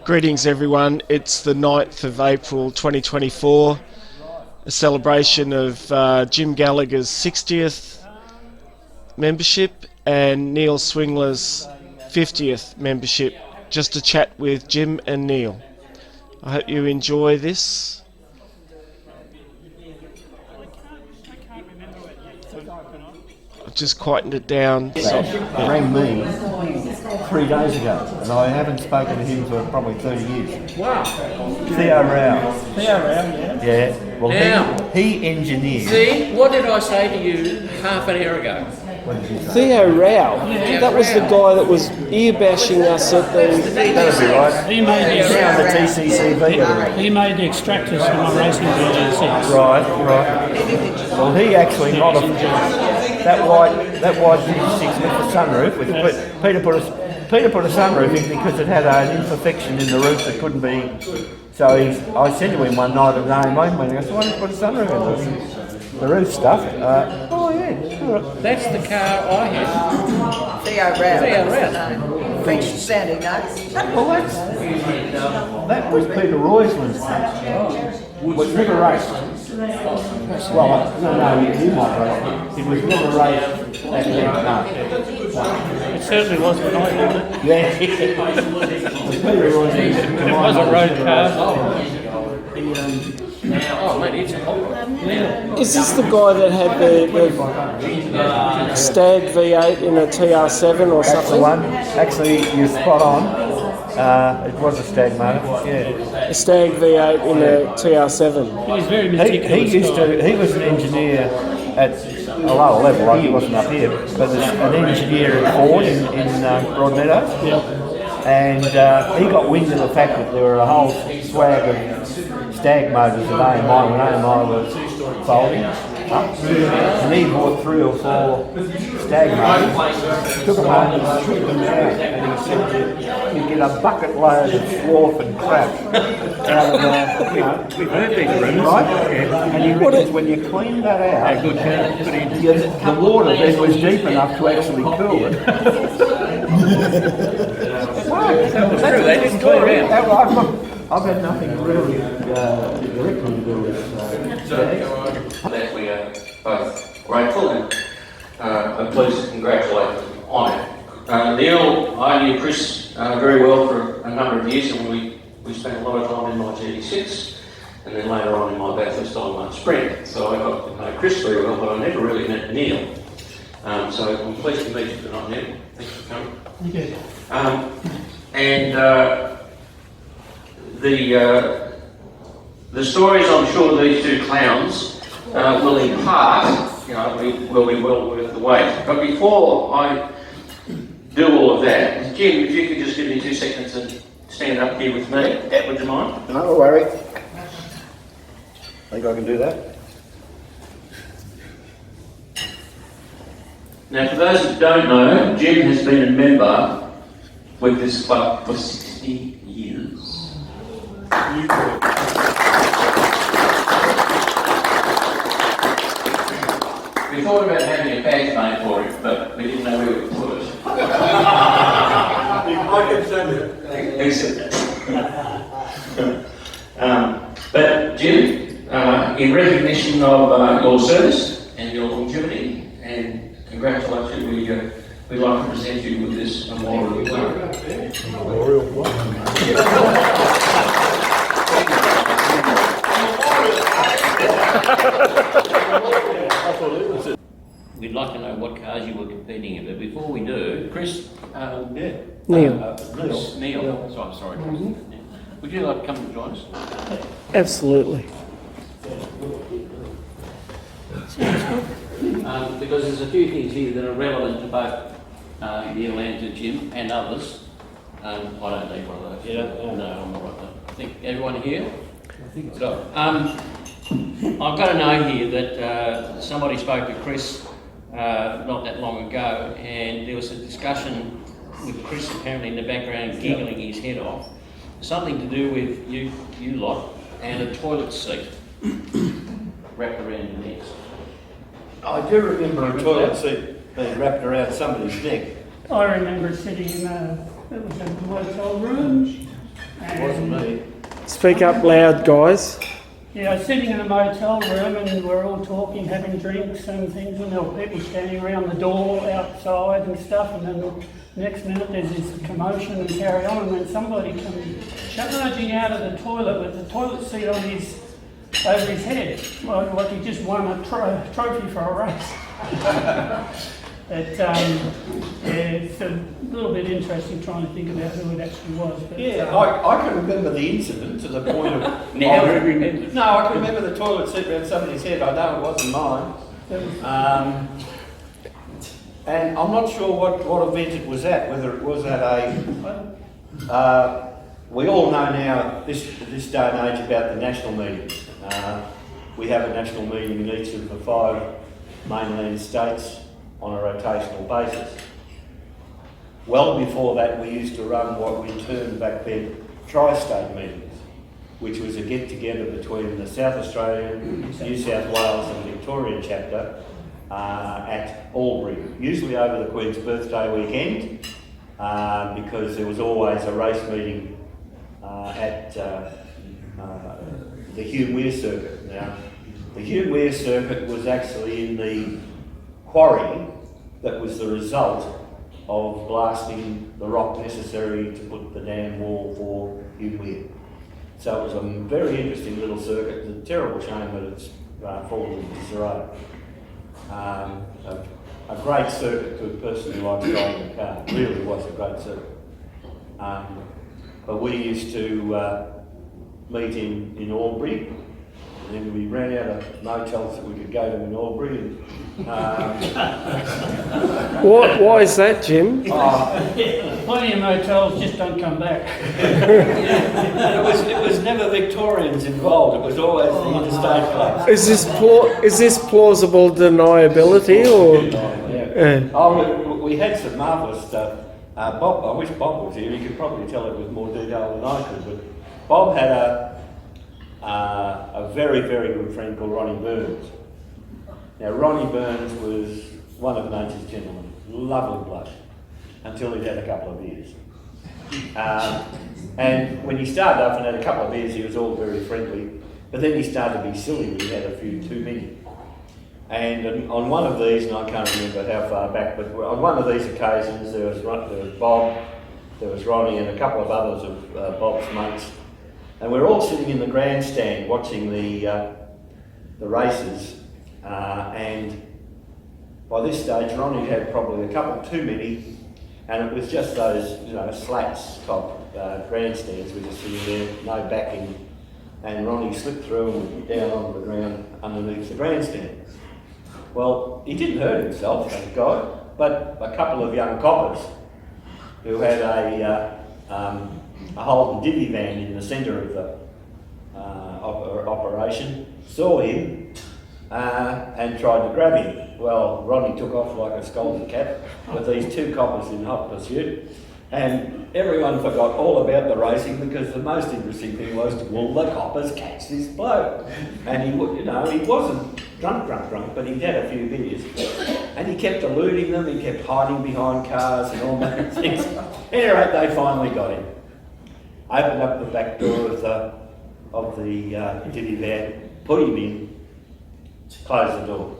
Greetings everyone, it's the 9th of April 2024, a celebration of Jim Gallagher's 60th membership and Neal Swingler's 50th membership, just to chat with Jim and Neal. I hope you enjoy this. I've just quietened it down. He rang me 3 days ago, and I haven't spoken to him for probably 30 years. Wow. Theo Rao. Theo Rao, yeah. Yeah. Well, Now, he engineered. See, what did I say to you half an hour ago? What did you say? Theo Rao, that was the guy that was ear bashing us at the... That'd be right. He made He's now the TCCV. He made the extractors for my racing GT6. Right. Well, he actually modified that white GT6 with the sunroof. Peter put a sunroof in because it had an imperfection in the roof that couldn't be. So I said to him one night at an AMA meeting, I said, why don't you put a sunroof in the roof stuff? Oh yeah. That's the car I had. Theo Rao. Theo Rao. French sounding nice. Well, that was Peter Roisman's car. Was never raced. Well, no, you might race it. It was never raced. It certainly was when I did it. Yeah. Peter Roisman. It was a road car. Oh, mate, it's a hot one. Is this the guy that had the Stag V8 in a TR7 or That's the something? one. Actually, you're spot on. It was a Stag motor. Yeah. A Stag V8 in a TR7. He was very meticulous. He was an engineer at a lower level, like he wasn't up here, but an engineer at Ford in Broadmeadows. Yeah. And he got wind of the fact that there were a whole swag of Stag motors at AMI when AMI was folding. And he bought 3 or 4 Stag motors, took them home and stripped them out, and he said you get a bucket load of swarf and crap out of We've heard these rumours. right? And he reckons when you clean that out, the water then was deep enough to actually cool it. True, they didn't clear it out. I've had nothing really directly to do with that we are both grateful and I'm pleased to congratulate them on it. Neal, I knew Chris very well for a number of years, and we spent a lot of time in my GT6 and then later on in my Bathurst on Sprint. So I got to know Chris very well, but I never really met Neal. So I'm pleased to meet you tonight, Neal. Thanks for coming. Thank you. And the stories, I'm sure, these two clowns will impart, will be well worth the wait. But before I do all of that, Jim, if you could just give me 2 seconds and stand up here with me, would you mind? No worry. I think I can do that. Now, for those who don't know, Jim has been a member with this club for 60 years. We thought about having a badge made for him, but we didn't know where we put it. I can send it. Who said that? But Jim, in recognition of your service and your longevity, and congratulations, we'd like to present you with this memorial plaque. We'd like to know what cars you were competing in, but before we do, Chris, Neal. Neal, sorry, Chris. Would you like to come and join us? Absolutely. Because there's a few things here that are relevant to both Neal and to Jim and others. I don't need one of those. Yeah. No, I'm all right. I think everyone here? I think so. I've got to know here that somebody spoke to Chris not that long ago, and there was a discussion with Chris apparently in the background giggling his head off. Something to do with you lot and a toilet seat wrapped around your necks. I do remember a toilet seat being wrapped around somebody's neck. I remember sitting in it was in the hotel rooms, and Speak up loud, guys. Yeah, I was sitting in a motel room and we're all talking, having drinks and things, and there were people standing around the door outside and stuff, and then the next minute there's this commotion and carry on, and then somebody comes charging out of the toilet with the toilet seat on over his head, like he just won a trophy for a race. It's a little bit interesting trying to think about who it actually was. But, I can remember the incident to the point of... Now you remember. No, I can remember the toilet seat around somebody's head. I know it wasn't mine. And I'm not sure what event it was at, whether it was at a... we all know now, this day and age, about the national meetings. We have a national meeting in each of the 5 mainland states on a rotational basis. Well before that, we used to run what we termed back then tri-state meetings, which was a get-together between the South Australian, New South Wales and Victorian chapter at Albury, usually over the Queen's birthday weekend, because there was always a race meeting at the Hugh Weir circuit. Now, the Hugh Weir circuit was actually in the quarry that was the result of blasting the rock necessary to put the dam wall for Hugh Weir. So it was a very interesting little circuit. It's a terrible shame that it's fallen into disarray. A great circuit to a person who likes driving a car. It really was a great circuit. But we used to meet in Albury, and then we ran out of motels that we could go to in Albury. And, Why is that, Jim? plenty of motels just don't come back. it was never Victorians involved. It was always the interstate clubs. Is this plausible deniability or? We had some marvellous stuff. Bob, I wish Bob was here. He could probably tell it with more detail than I could. But Bob had a very, very good friend called Ronnie Burns. Now, Ronnie Burns was one of nature's gentlemen, lovely bloke, until he'd had a couple of beers. And when he started off and had a couple of beers, he was all very friendly, but then he started to be silly when he had a few too many. And on one of these, and I can't remember how far back, but on one of these occasions, there was Bob, there was Ronnie, and a couple of others of Bob's mates, and we're all sitting in the grandstand watching the races. And by this stage, Ronnie had probably a couple too many, and it was just those, slats top grandstands. We were just sitting there, no backing, and Ronnie slipped through and went down onto the ground underneath the grandstand. Well, he didn't hurt himself, thank God, but a couple of young coppers who had a Holden divvy van in the centre of the operation saw him and tried to grab him. Well, Ronnie took off like a scolded cat with these 2 coppers in hot pursuit, and everyone forgot all about the racing because the most interesting thing was, will the coppers catch this bloke? And he wasn't drunk, but he'd had a few beers, and he kept eluding them. He kept hiding behind cars and all that things. Anyway, they finally got him. Opened up the back door of the divvy van, put him in, closed the door,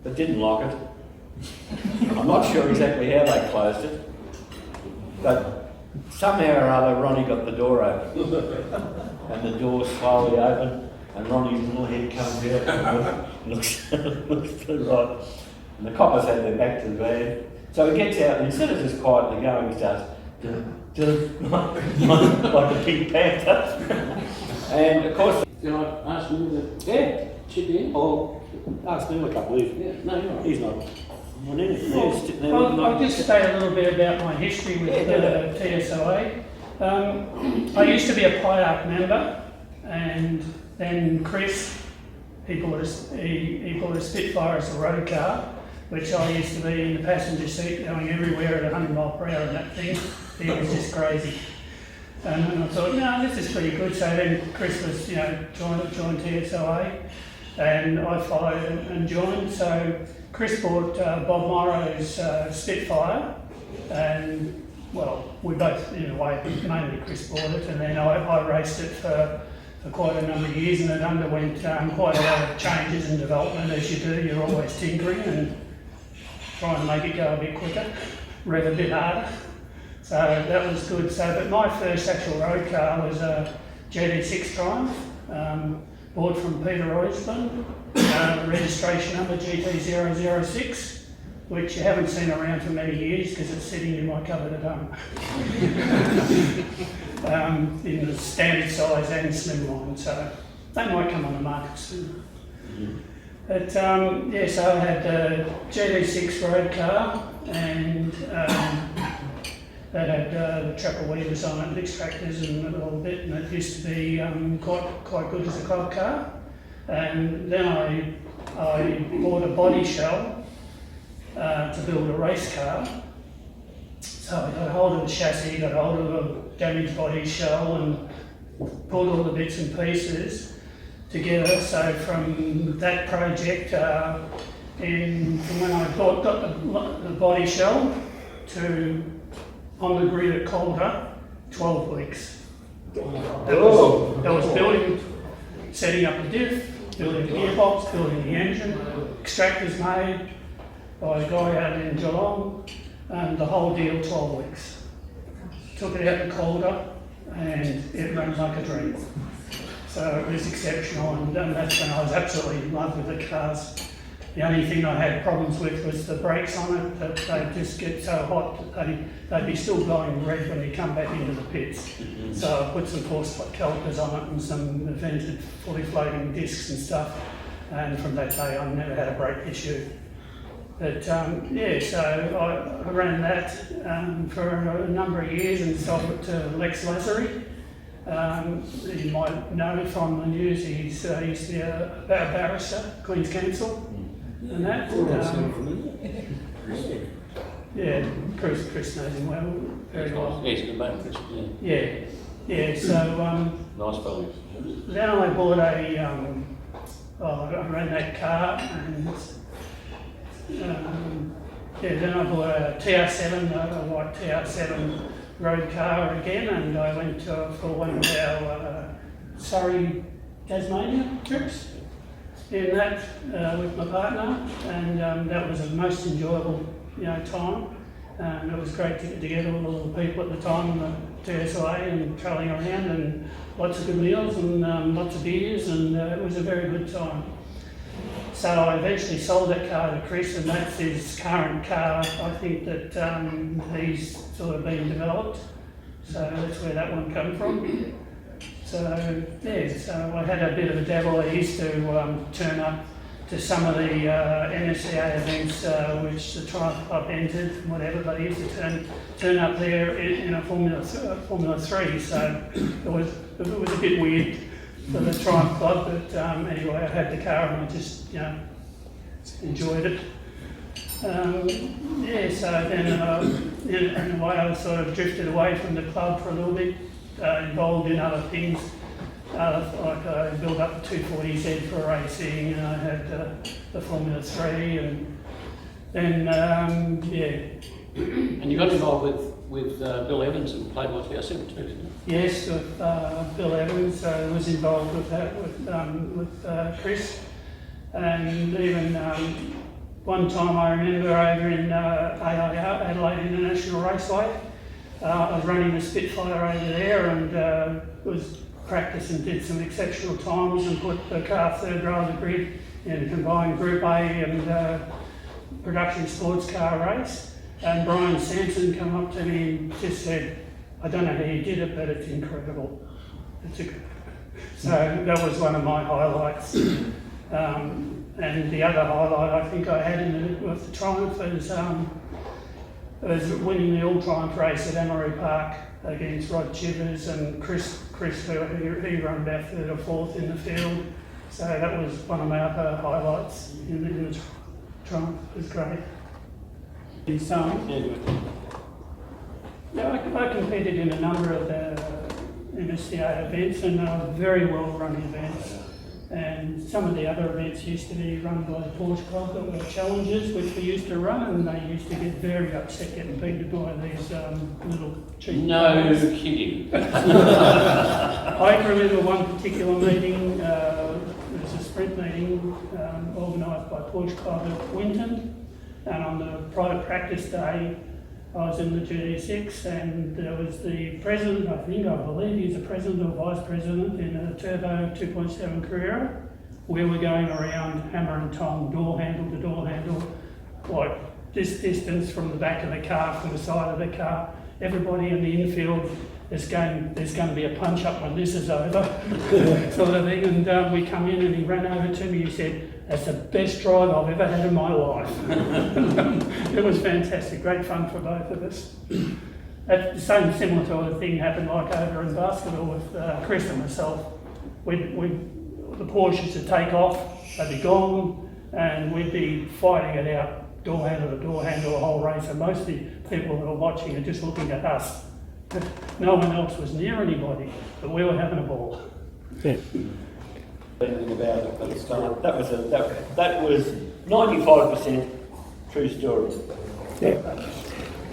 but didn't lock it. I'm not sure exactly how they closed it, but somehow or other Ronnie got the door open, and the door slowly opened, and Ronnie's little head comes out and looks to the right, and the coppers had their back to the van. So he gets out, and instead of just quietly going, he starts like a pink panther. And of course, Can I ask you to chip in? I'll ask Neal a couple of Yeah, no, you're right. He's not. I'll just say a little bit about my history with TSOA. I used to be a PIARC member, and then Chris, he bought a Spitfire as a road car, which I used to be in the passenger seat going everywhere at 100 mile per hour, and that thing, he was just crazy. And I thought, no, this is pretty good. So then Chris was, joined TSOA, and I followed and joined. So Chris bought Bob Morrow's Spitfire, and well, we both, in a way, mainly Chris bought it, and then I raced it for quite a number of years, and it underwent quite a lot of changes and development. As you do, you're always tinkering and trying to make it go a bit quicker, rev a bit harder. So that was good. So, but my first actual road car was a GT6 Triumph, bought from Peter Roysland, registration number GT006. Which you haven't seen around for many years because it's sitting in my cupboard at home. In the standard size and slimline, so they might come on the market soon. But yeah, so I had a GT6 road car, and that had the trapper weavers on it, and extractors and a little bit, and it used to be quite good as a club car. And then I bought a body shell to build a race car. So I got hold of the chassis, got hold of a damaged body shell, and pulled all the bits and pieces together. So from that project, from when I got the body shell to on the grid at Calder, 12 weeks. That was building, setting up the diff, building the gearbox, building the engine, extractors made by a guy out in Geelong, and the whole deal 12 weeks. Took it out to Calder, and it ran like a dream. So it was exceptional, and that's when I was absolutely in love with the cars. The only thing I had problems with was the brakes on it, that they'd just get so hot that they'd be still glowing red when you come back into the pits. So I put some force calipers on it and some vented fully floating discs and stuff, and from that day I never had a brake issue. But yeah, so I ran that for a number of years and sold it to Lex Lazary. You might know from the news, he used to be a barrister, Queen's Counsel, and that. Yeah, Chris knows him well, very well. Yes, good mate, Chris. Yeah. So Nice fellow. then I bought I ran that car, and then I bought a TR7, a white TR7 road car again, and I went for one of our Surrey, Tasmania trips in that with my partner, and that was the most enjoyable time. It was great to get together with all the people at the time in the TSOA and travelling around, and lots of good meals and lots of beers, and it was a very good time. So I eventually sold that car to Chris, and that's his current car. I think that he's sort of been developed, so that's where that one came from. So yeah, so I had a bit of a dabble. I used to turn up to some of the NSCA events which the Triumph Club entered, whatever, but I used to turn up there in a Formula 3, so it was a bit weird for the Triumph Club, but anyway, I had the car and I just enjoyed it. Yeah, so then in a way I sort of drifted away from the club for a little bit, involved in other things. Like I built up the 240Z for racing, and I had the Formula 3, and then yeah. And you got involved with Bill Evans and Playboy TR7 too, didn't you? Yes, with Bill Evans, was involved with that with Chris, and even one time I remember over in AIR, Adelaide International Raceway, I was running the Spitfire over there, and was practiced and did some exceptional times and put the car third row of the grid in a combined Group A and production sports car race. And Brian Sampson came up to me and just said, I don't know how you did it, but it's incredible. So that was one of my highlights. And the other highlight I think I had with the Triumph was winning the All Triumph race at Emery Park against Rod Chivers and Chris, he ran about third or fourth in the field. So that was one of my other highlights in the Triumph. It was great. I competed in a number of the MSCA events, and they were very well run events. And some of the other events used to be run by the Porsche Club that were challenges, which we used to run, and they used to get very upset getting beaten by these little cheap No players. kidding. I can remember one particular meeting, it was a sprint meeting organised by Porsche Club at Winton, and on the private practice day I was in the GD6 and there was the president, I believe he was the president or vice president in a Turbo 2.7 Carrera. We were going around hammer and tong, door handle to door handle, like this distance from the back of the car, from the side of the car. Everybody in the infield, there's going to be a punch up when this is over, sort of thing. And we come in and he ran over to me, he said, "That's the best drive I've ever had in my life." It was fantastic, great fun for both of us. The same similar sort of thing happened like over in basketball with Chris and myself. The Porsches would take off, they'd be gone, and we'd be fighting it out, door handle to door handle, the whole race, and most of the people that were watching are just looking at us. No one else was near anybody, but we were having a ball. Yeah. Anything about it at the start. That was 95% true story. Yeah.